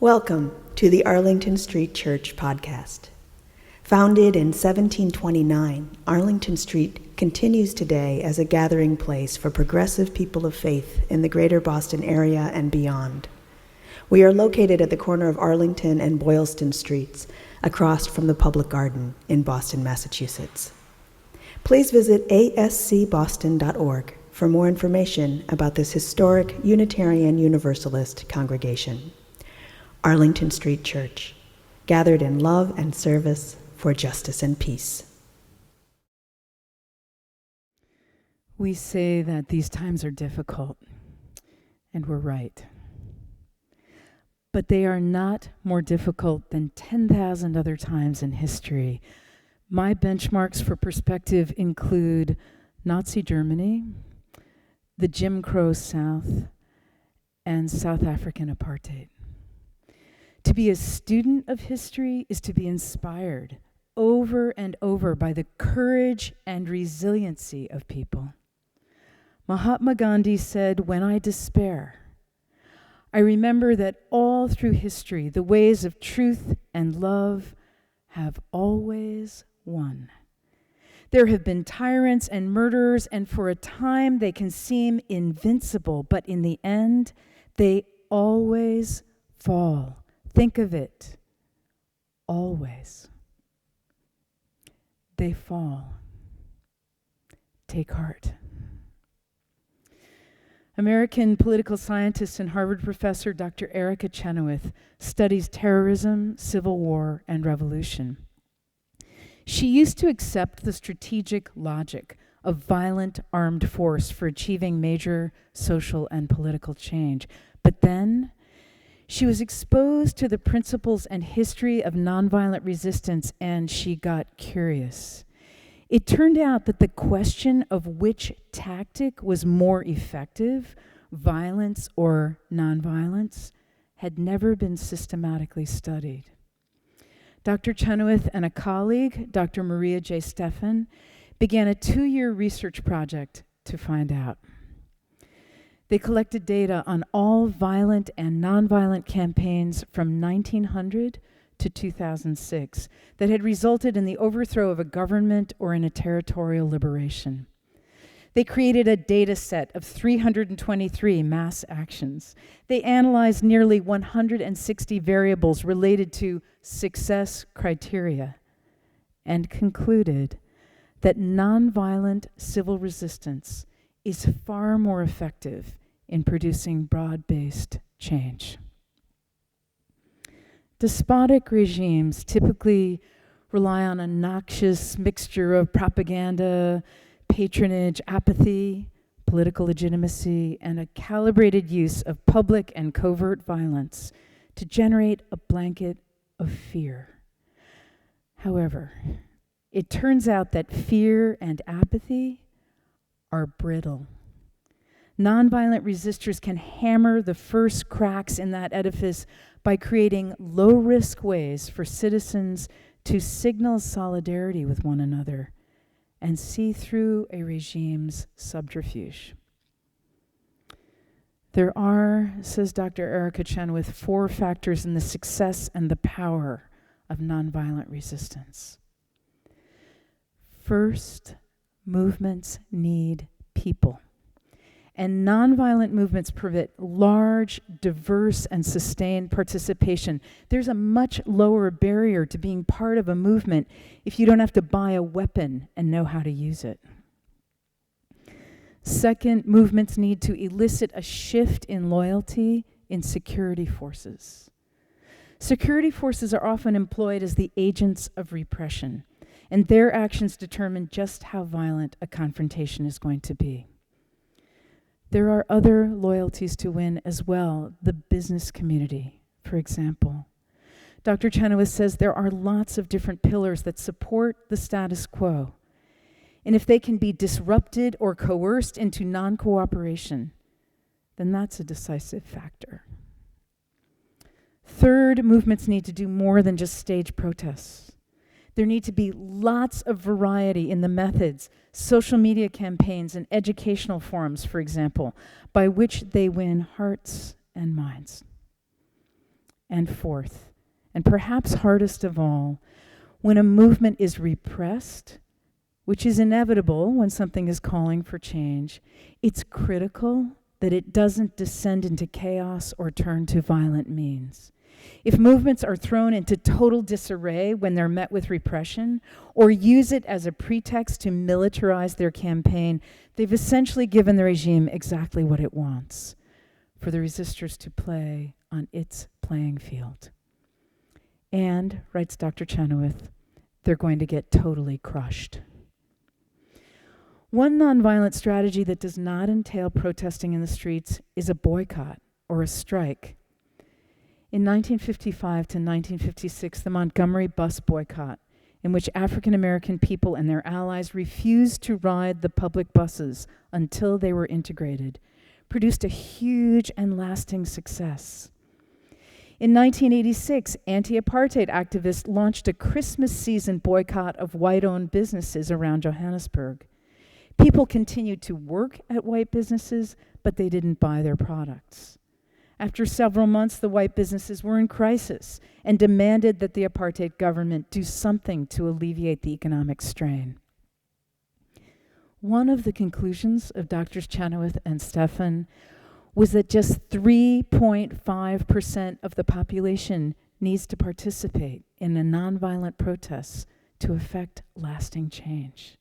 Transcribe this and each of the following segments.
Welcome to the Arlington Street Church podcast. Founded in 1729, Arlington Street continues today as a gathering place for progressive people of faith in the greater Boston area and beyond. We are located at the corner of Arlington and Boylston Streets, across from the Public Garden in Boston, Massachusetts. Please visit ascboston.org for more information about this historic Unitarian Universalist congregation. Arlington Street Church, gathered in love and service for justice and peace. We say that these times are difficult, and we're right. But they are not more difficult than 10,000 other times in history. My benchmarks for perspective include Nazi Germany, the Jim Crow South, and South African apartheid. To be a student of history is to be inspired over and over by the courage and resiliency of people. Mahatma Gandhi said, "When I despair, I remember that all through history, the ways of truth and love have always won. There have been tyrants and murderers, and for a time they can seem invincible, but in the end, they always fall." Think of it, always. They fall. Take heart. American political scientist and Harvard professor Dr. Erica Chenoweth studies terrorism, civil war, and revolution. She used to accept the strategic logic of violent armed force for achieving major social and political change. But then, she was exposed to the principles and history of nonviolent resistance, and she got curious. It turned out that the question of which tactic was more effective, violence or nonviolence, had never been systematically studied. Dr. Chenoweth and a colleague, Dr. Maria J. Stephan, began a 2-year research project to find out. They collected data on all violent and nonviolent campaigns from 1900 to 2006 that had resulted in the overthrow of a government or in a territorial liberation. They created a data set of 323 mass actions. They analyzed nearly 160 variables related to success criteria and concluded that nonviolent civil resistance is far more effective in producing broad-based change. Despotic regimes typically rely on a noxious mixture of propaganda, patronage, apathy, political legitimacy, and a calibrated use of public and covert violence to generate a blanket of fear. However, it turns out that fear and apathy are brittle. Nonviolent resistors can hammer the first cracks in that edifice by creating low-risk ways for citizens to signal solidarity with one another and see through a regime's subterfuge. There are, says Dr. Erica Chenoweth, 4 factors in the success and the power of nonviolent resistance. First, movements need people. And nonviolent movements permit large, diverse, and sustained participation. There's a much lower barrier to being part of a movement if you don't have to buy a weapon and know how to use it. Second, movements need to elicit a shift in loyalty in security forces. Security forces are often employed as the agents of repression, and their actions determine just how violent a confrontation is going to be. There are other loyalties to win as well, the business community, for example. Dr. Chenoweth says there are lots of different pillars that support the status quo, and if they can be disrupted or coerced into non-cooperation, then that's a decisive factor. Third, movements need to do more than just stage protests. There need to be lots of variety in the methods, social media campaigns, and educational forums, for example, by which they win hearts and minds. And fourth, and perhaps hardest of all, when a movement is repressed, which is inevitable when something is calling for change, it's critical that it doesn't descend into chaos or turn to violent means. If movements are thrown into total disarray when they're met with repression, or use it as a pretext to militarize their campaign, they've essentially given the regime exactly what it wants: for the resistors to play on its playing field. And, writes Dr. Chenoweth, they're going to get totally crushed. One nonviolent strategy that does not entail protesting in the streets is a boycott or a strike. In 1955 to 1956, the Montgomery Bus Boycott, in which African American people and their allies refused to ride the public buses until they were integrated, produced a huge and lasting success. In 1986, anti-apartheid activists launched a Christmas season boycott of white-owned businesses around Johannesburg. People continued to work at white businesses, but they didn't buy their products. After several months, the white businesses were in crisis and demanded that the apartheid government do something to alleviate the economic strain. One of the conclusions of Drs. Chenoweth and Stephan was that just 3.5% of the population needs to participate in a nonviolent protest to effect lasting change.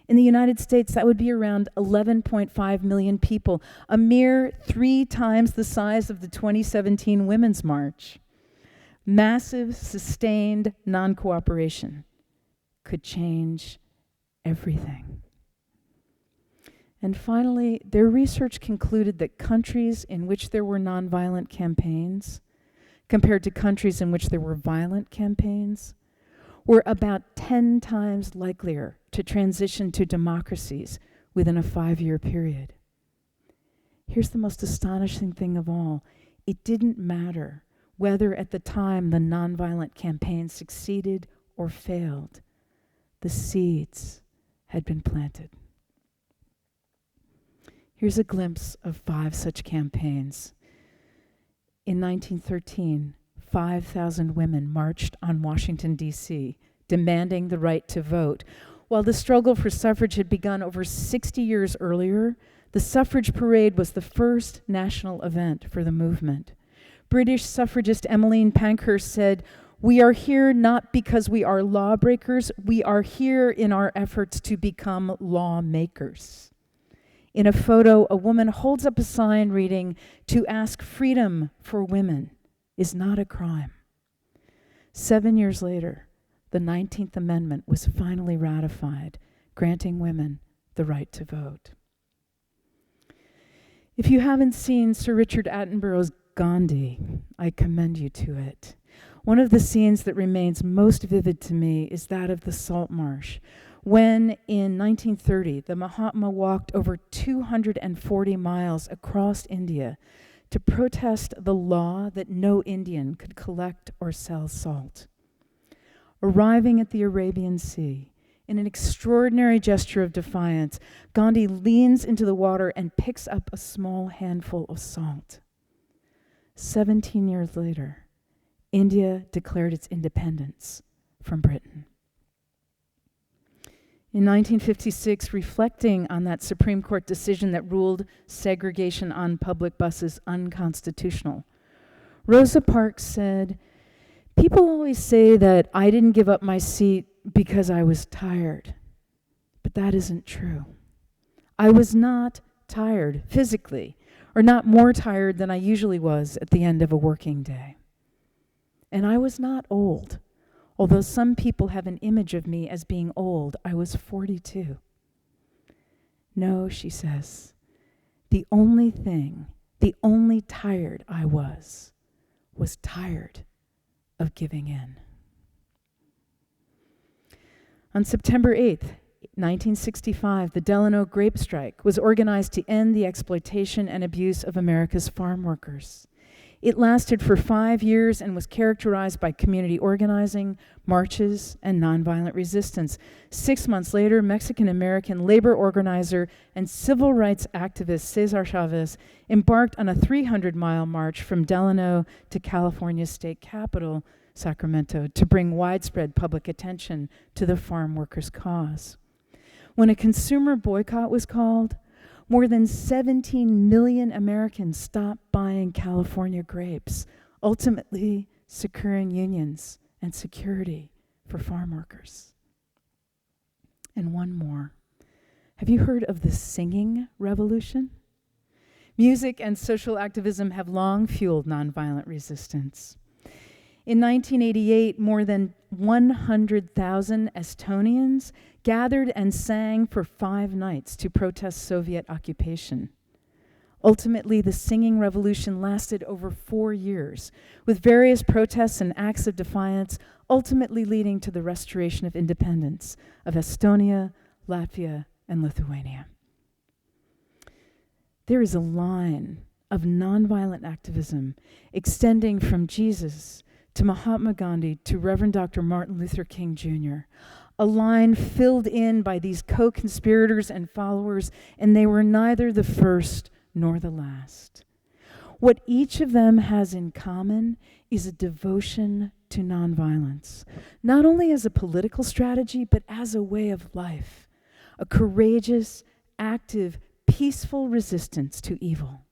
In the United States, that would be around 11.5 million people, a mere 3 times the size of the 2017 Women's March. Massive, sustained non-cooperation could change everything. And finally, their research concluded that countries in which there were nonviolent campaigns, compared to countries in which there were violent campaigns, were about 10 times likelier to transition to democracies within a 5-year period. Here's the most astonishing thing of all. It didn't matter whether at the time the nonviolent campaign succeeded or failed. The seeds had been planted. Here's a glimpse of 5 such campaigns. In 1913, 5,000 women marched on Washington, D.C., demanding the right to vote. While the struggle for suffrage had begun over 60 years earlier, the Suffrage Parade was the first national event for the movement. British suffragist Emmeline Pankhurst said, "We are here not because we are lawbreakers, we are here in our efforts to become lawmakers." In a photo, a woman holds up a sign reading, "To ask freedom for women is not a crime." 7 years later, the 19th Amendment was finally ratified, granting women the right to vote. If you haven't seen Sir Richard Attenborough's Gandhi, I commend you to it. One of the scenes that remains most vivid to me is that of the Salt Marsh, when in 1930, the Mahatma walked over 240 miles across India to protest the law that no Indian could collect or sell salt. Arriving at the Arabian Sea, in an extraordinary gesture of defiance, Gandhi leans into the water and picks up a small handful of salt. 17 years later, India declared its independence from Britain. In 1956, reflecting on that Supreme Court decision that ruled segregation on public buses unconstitutional, Rosa Parks said, "People always say that I didn't give up my seat because I was tired, but that isn't true. I was not tired physically, or not more tired than I usually was at the end of a working day. And I was not old. Although some people have an image of me as being old, I was 42. No," she says, the only tired I was tired of giving in." On September 8th, 1965, the Delano Grape strike was organized to end the exploitation and abuse of America's farm workers. It lasted for 5 years and was characterized by community organizing, marches, and nonviolent resistance. 6 months later, Mexican-American labor organizer and civil rights activist Cesar Chavez embarked on a 300-mile march from Delano to California's state capital, Sacramento, to bring widespread public attention to the farm workers' cause. When a consumer boycott was called, more than 17 million Americans stopped buying California grapes, ultimately securing unions and security for farm workers. And one more. Have you heard of the singing revolution? Music and social activism have long fueled nonviolent resistance. In 1988, more than 100,000 Estonians gathered and sang for 5 nights to protest Soviet occupation. Ultimately, the singing revolution lasted over 4 years, with various protests and acts of defiance ultimately leading to the restoration of independence of Estonia, Latvia, and Lithuania. There is a line of nonviolent activism extending from Jesus to Mahatma Gandhi to Reverend Dr. Martin Luther King Jr., a line filled in by these co-conspirators and followers, and they were neither the first nor the last. What each of them has in common is a devotion to nonviolence, not only as a political strategy, but as a way of life, a courageous, active, peaceful resistance to evil.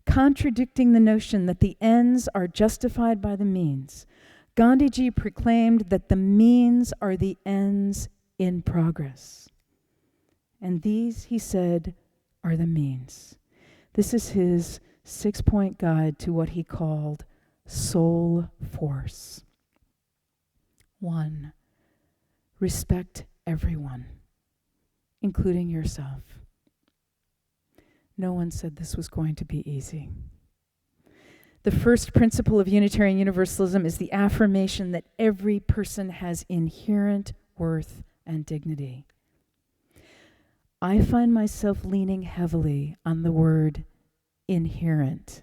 Contradicting the notion that the ends are justified by the means, Gandhiji proclaimed that the means are the ends in progress. And these, he said, are the means. This is his 6-point guide to what he called soul force. 1, respect everyone, including yourself. No one said this was going to be easy. The first principle of Unitarian Universalism is the affirmation that every person has inherent worth and dignity. I find myself leaning heavily on the word inherent.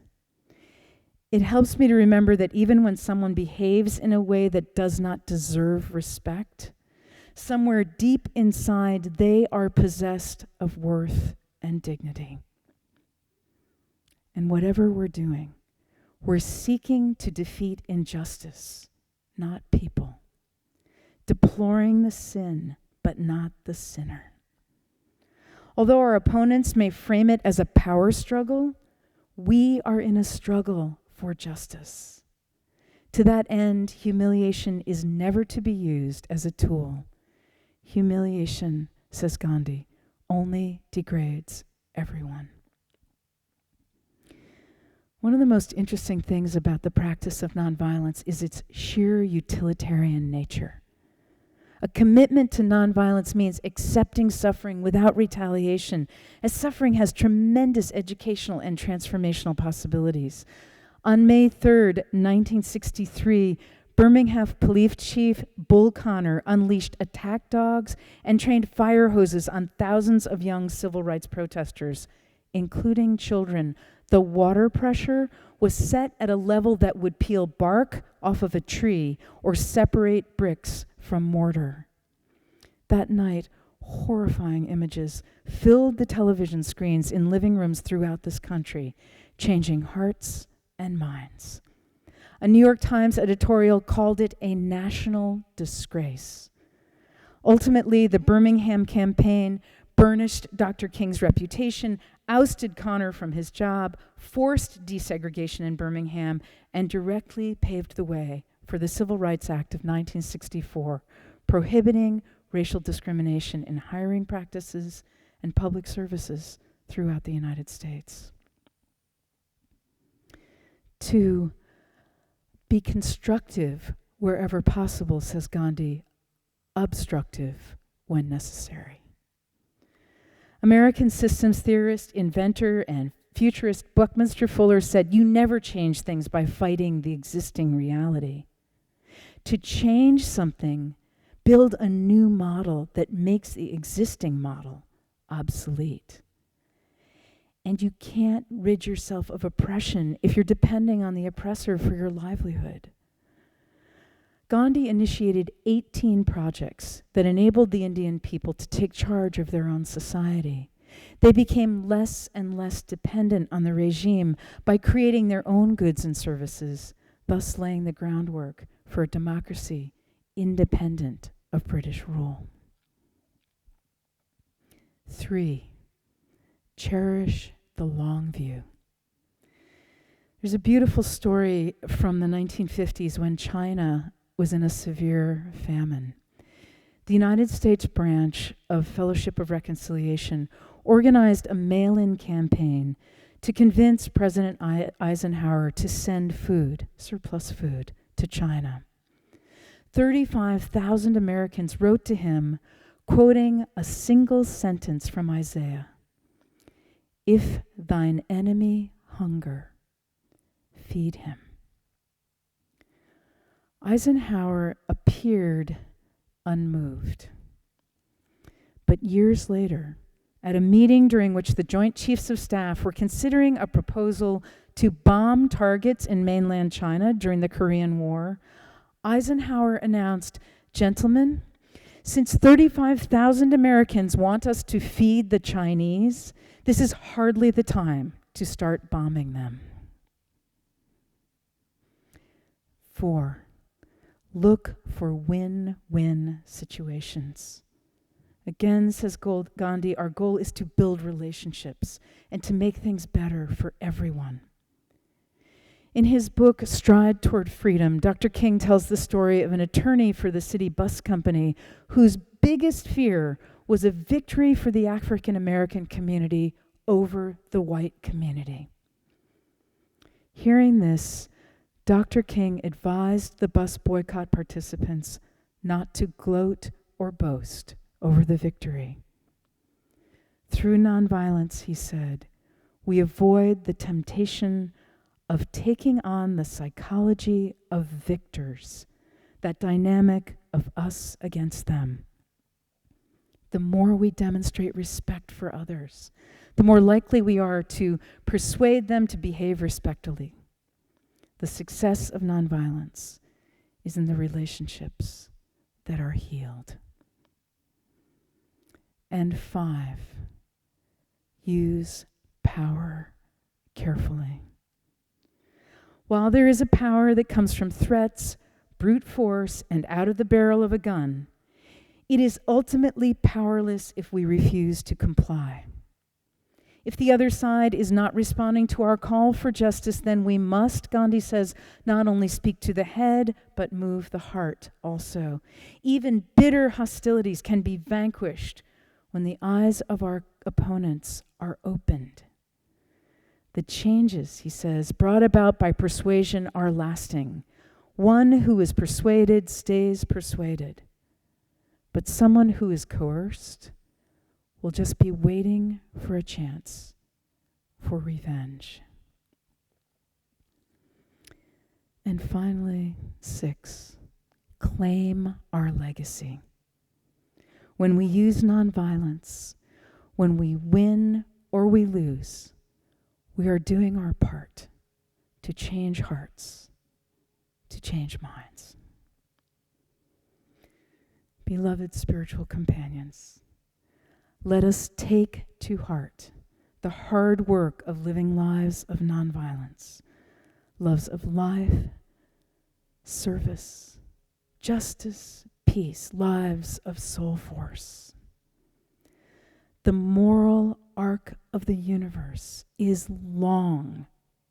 It helps me to remember that even when someone behaves in a way that does not deserve respect, somewhere deep inside they are possessed of worth and dignity. And whatever we're doing, we're seeking to defeat injustice, not people. Deploring the sin, but not the sinner. Although our opponents may frame it as a power struggle, we are in a struggle for justice. To that end, humiliation is never to be used as a tool. Humiliation, says Gandhi, only degrades everyone. One of the most interesting things about the practice of nonviolence is its sheer utilitarian nature. A commitment to nonviolence means accepting suffering without retaliation, as suffering has tremendous educational and transformational possibilities. On May 3rd, 1963, Birmingham Police Chief Bull Connor unleashed attack dogs and trained fire hoses on thousands of young civil rights protesters, including children. The water pressure was set at a level that would peel bark off of a tree or separate bricks from mortar. That night, horrifying images filled the television screens in living rooms throughout this country, changing hearts and minds. A New York Times editorial called it a national disgrace. Ultimately, the Birmingham campaign burnished Dr. King's reputation, ousted Connor from his job, forced desegregation in Birmingham, and directly paved the way for the Civil Rights Act of 1964, prohibiting racial discrimination in hiring practices and public services throughout the United States. 2, be constructive wherever possible, says Gandhi, obstructive when necessary. American systems theorist, inventor, and futurist Buckminster Fuller said, "You never change things by fighting the existing reality. To change something, build a new model that makes the existing model obsolete." And you can't rid yourself of oppression if you're depending on the oppressor for your livelihood. Gandhi initiated 18 projects that enabled the Indian people to take charge of their own society. They became less and less dependent on the regime by creating their own goods and services, thus laying the groundwork for a democracy independent of British rule. 3, cherish the long view. There's a beautiful story from the 1950s when China was in a severe famine. The United States branch of Fellowship of Reconciliation organized a mail-in campaign to convince President Eisenhower to send food, surplus food, to China. 35,000 Americans wrote to him, quoting a single sentence from Isaiah: "If thine enemy hunger, feed him." Eisenhower appeared unmoved. But years later, at a meeting during which the Joint Chiefs of Staff were considering a proposal to bomb targets in mainland China during the Korean War, Eisenhower announced, "Gentlemen, since 35,000 Americans want us to feed the Chinese, this is hardly the time to start bombing them." 4, look for win-win situations. Again, says Gandhi, our goal is to build relationships and to make things better for everyone. In his book, Stride Toward Freedom, Dr. King tells the story of an attorney for the city bus company whose biggest fear was a victory for the African American community over the white community. Hearing this, Dr. King advised the bus boycott participants not to gloat or boast over the victory. Through nonviolence, he said, we avoid the temptation of taking on the psychology of victors, that dynamic of us against them. The more we demonstrate respect for others, the more likely we are to persuade them to behave respectfully. The success of nonviolence is in the relationships that are healed. And 5, use power carefully. While there is a power that comes from threats, brute force, and out of the barrel of a gun, it is ultimately powerless if we refuse to comply. If the other side is not responding to our call for justice, then we must, Gandhi says, not only speak to the head, but move the heart also. Even bitter hostilities can be vanquished when the eyes of our opponents are opened. The changes, he says, brought about by persuasion are lasting. One who is persuaded stays persuaded. But someone who is coerced will just be waiting for a chance for revenge. And finally, 6, claim our legacy. When we use nonviolence, when we win or we lose, we are doing our part to change hearts, to change minds. Beloved spiritual companions, let us take to heart the hard work of living lives of nonviolence, loves of life, service, justice, peace, lives of soul force. The moral arc of the universe is long,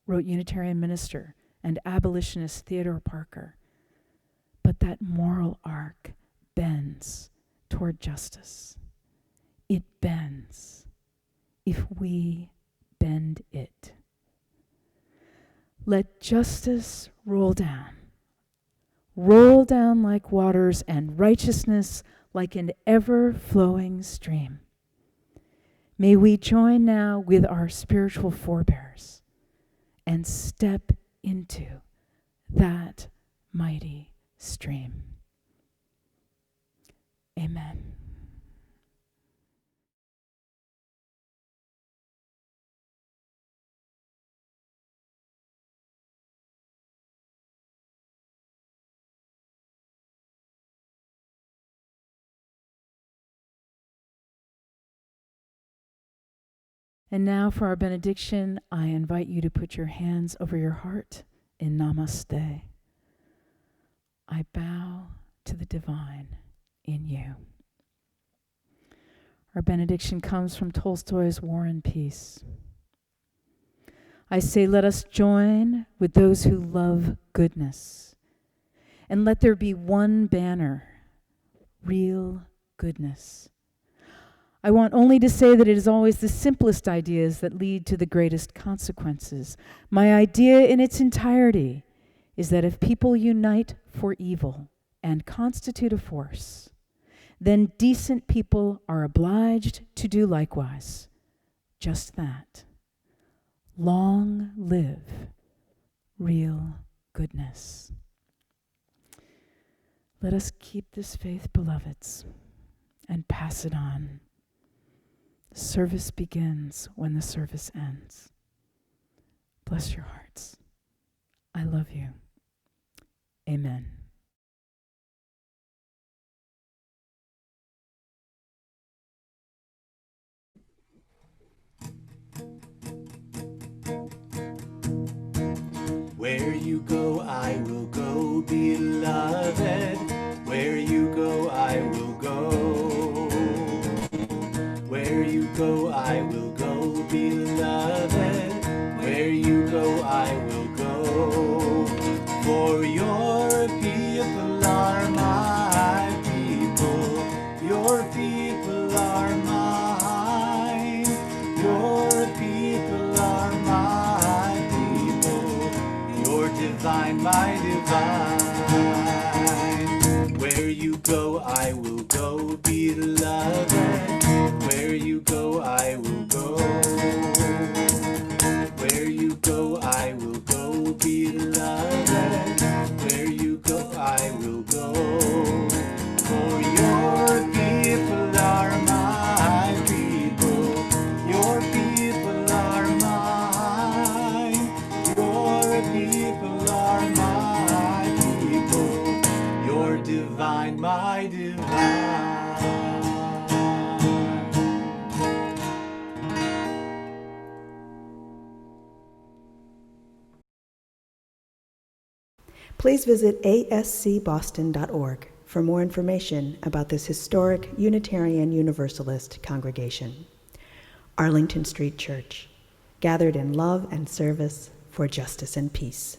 wrote Unitarian minister and abolitionist Theodore Parker, but that moral arc bends toward justice. It bends if we bend it. Let justice roll down like waters, and righteousness like an ever-flowing stream. May we join now with our spiritual forebears and step into that mighty stream. Amen. And now for our benediction, I invite you to put your hands over your heart in Namaste. I bow to the divine in you. Our benediction comes from Tolstoy's War and Peace. I say, let us join with those who love goodness, and let there be one banner, real goodness. I want only to say that it is always the simplest ideas that lead to the greatest consequences. My idea in its entirety is that if people unite for evil and constitute a force, then decent people are obliged to do likewise. Just that. Long live real goodness. Let us keep this faith, beloveds, and pass it on. The service begins when the service ends. Bless your hearts. I love you. Amen. Where you go, I will go, beloved. Where you go, I will go. Where you go, I will go, beloved. Where you go, I will go. For your people are my people. Your people are mine. Your people are my people. Your divine, my divine. Where you go, I will go, beloved. Where you go, I will go. Where you go, I will go, beloved. Where you go, I will go. For your people are my people. Your people are mine. Your people are my people. Your divine, my divine. Please visit ascboston.org for more information about this historic Unitarian Universalist congregation. Arlington Street Church, gathered in love and service for justice and peace.